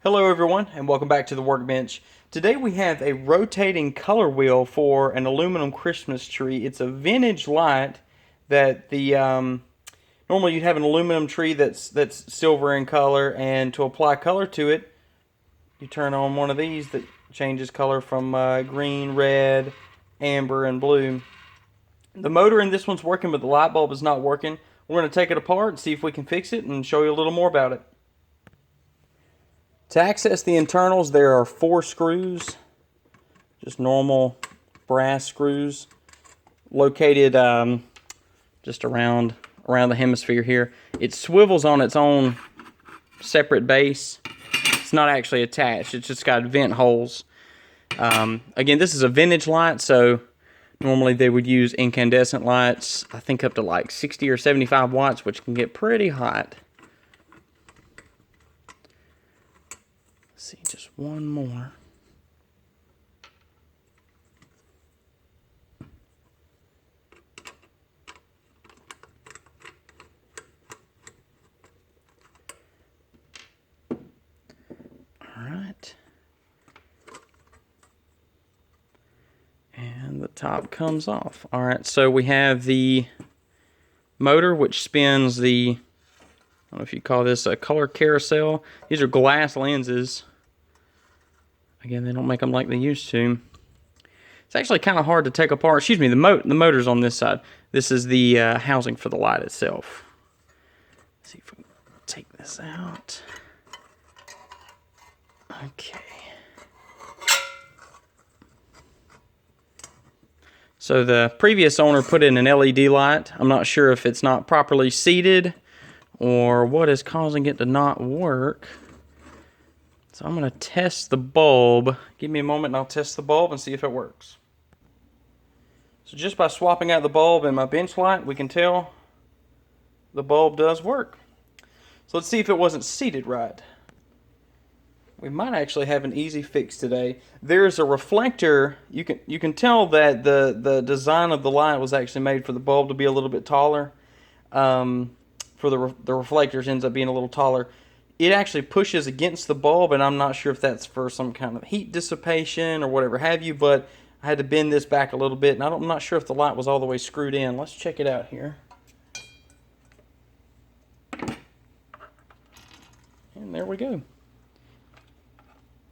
Hello everyone and welcome back to the workbench. Today we have a rotating color wheel for an aluminum Christmas tree. It's a vintage light that normally you'd have an aluminum tree that's silver in color, and to apply color to it you turn on one of these that changes color from green, red, amber, and blue. The motor in this one's working, but the light bulb is not working. We're going to take it apart and see if we can fix it and show you a little more about it. To access the internals, there are 4 screws, just normal brass screws, located just around the hemisphere here. It swivels on its own separate base. It's not actually attached, it's just got vent holes. Again, this is a vintage light, so normally they would use incandescent lights, I think up to like 60 or 75 watts, which can get pretty hot. See, just one more. All right. And the top comes off. All right, so we have the motor, which spins the, I don't know if you call this a color carousel. These are glass lenses. Again, they don't make them like they used to. It's actually kind of hard to take apart. Excuse me, the motor's on this side. This is the housing for the light itself. Let's see if we can take this out. Okay. So the previous owner put in an LED light. I'm not sure if it's not properly seated or what is causing it to not work. So I'm going to test the bulb. Give me a moment and I'll test the bulb and see if it works. So just by swapping out the bulb and my bench light, we can tell the bulb does work. So let's see if it wasn't seated right. We might actually have an easy fix today. There's a reflector. You can tell that the design of the light was actually made for the bulb to be a little bit taller. For the reflectors ends up being a little taller. It actually pushes against the bulb, and I'm not sure if that's for some kind of heat dissipation or whatever have you, but I had to bend this back a little bit, and I'm not sure if the light was all the way screwed in. Let's check it out here. And there we go.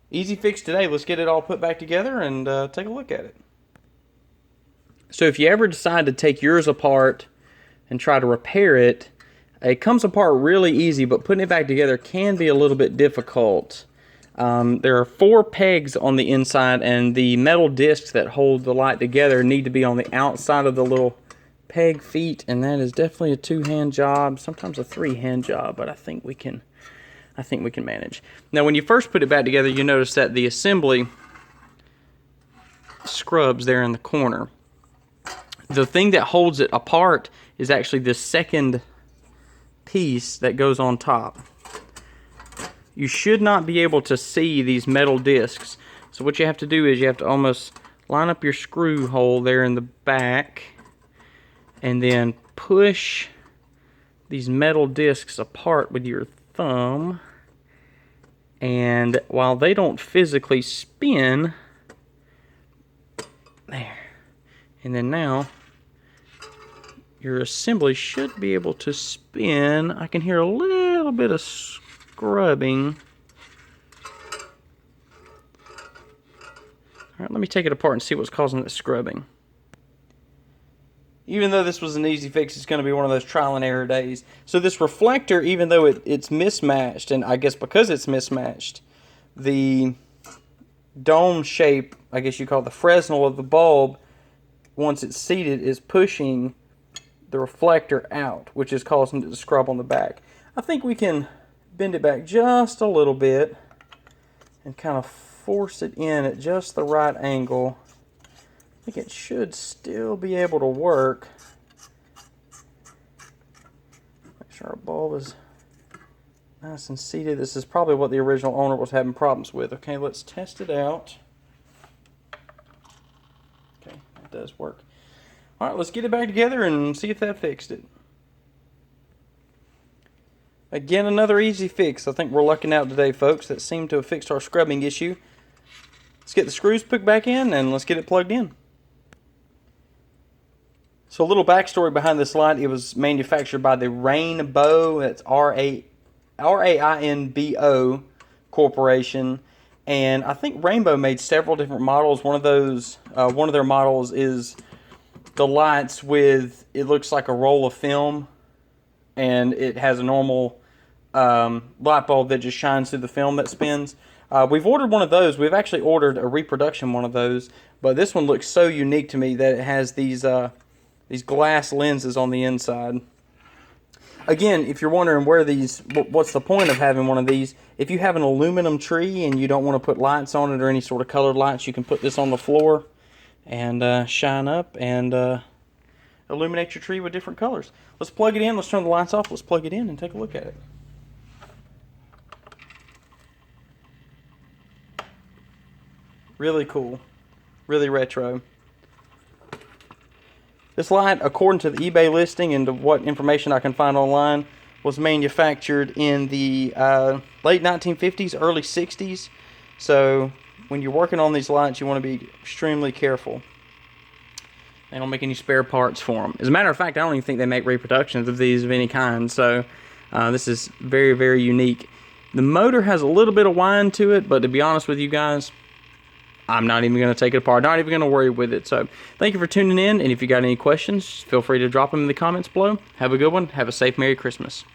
Easy fix today. Let's get it all put back together and take a look at it. So if you ever decide to take yours apart and try to repair it, it comes apart really easy, but putting it back together can be a little bit difficult. There are 4 pegs on the inside, and the metal discs that hold the light together need to be on the outside of the little peg feet, and that is definitely a 2-hand job, sometimes a 3-hand job, but I think we can manage. Now, when you first put it back together, you notice that the assembly scrubs there in the corner. The thing that holds it apart is actually this second piece that goes on top. You should not be able to see these metal discs. So what you have to do is you have to almost line up your screw hole there in the back and then push these metal discs apart with your thumb. And while they don't physically spin, there. And then now your assembly should be able to spin. I can hear a little bit of scrubbing. Alright, let me take it apart and see what's causing that scrubbing. Even though this was an easy fix, it's going to be one of those trial and error days. So this reflector, even though it's mismatched, and I guess because it's mismatched, the dome shape, I guess you call it the Fresnel of the bulb, once it's seated, is pushing the reflector out, which is causing it to scrub on the back. I think we can bend it back just a little bit and kind of force it in at just the right angle. I think it should still be able to work. Make sure our bulb is nice and seated. This is probably what the original owner was having problems with. Okay, let's test it out. Okay, that does work. All right, let's get it back together and see if that fixed it. Again, another easy fix. I think we're lucking out today, folks. That seemed to have fixed our scrubbing issue. Let's get the screws put back in and let's get it plugged in. So a little backstory behind this light. It was manufactured by the RAINBO, that's R-A-I-N-B-O Corporation. And I think Rainbow made several different models. One of their models is the lights with, it looks like a roll of film. And it has a normal light bulb that just shines through the film that spins. We've ordered one of those. We've actually ordered a reproduction one of those. But this one looks so unique to me that it has these glass lenses on the inside. Again, if you're wondering what's the point of having one of these, if you have an aluminum tree and you don't want to put lights on it or any sort of colored lights, you can put this on the floor and shine up and illuminate your tree with different colors. Let's plug it in. Let's turn the lights off. Let's plug it in and take a look at it. Really cool. Really retro. This light, according to the eBay listing and to what information I can find online, was manufactured in the late 1950s, early 60s. So when you're working on these lights, you want to be extremely careful. They don't make any spare parts for them. As a matter of fact, I don't even think they make reproductions of these of any kind. So this is very, very unique. The motor has a little bit of whine to it, but to be honest with you guys, I'm not even going to take it apart. Not even going to worry with it. So thank you for tuning in. And if you got any questions, feel free to drop them in the comments below. Have a good one. Have a safe Merry Christmas.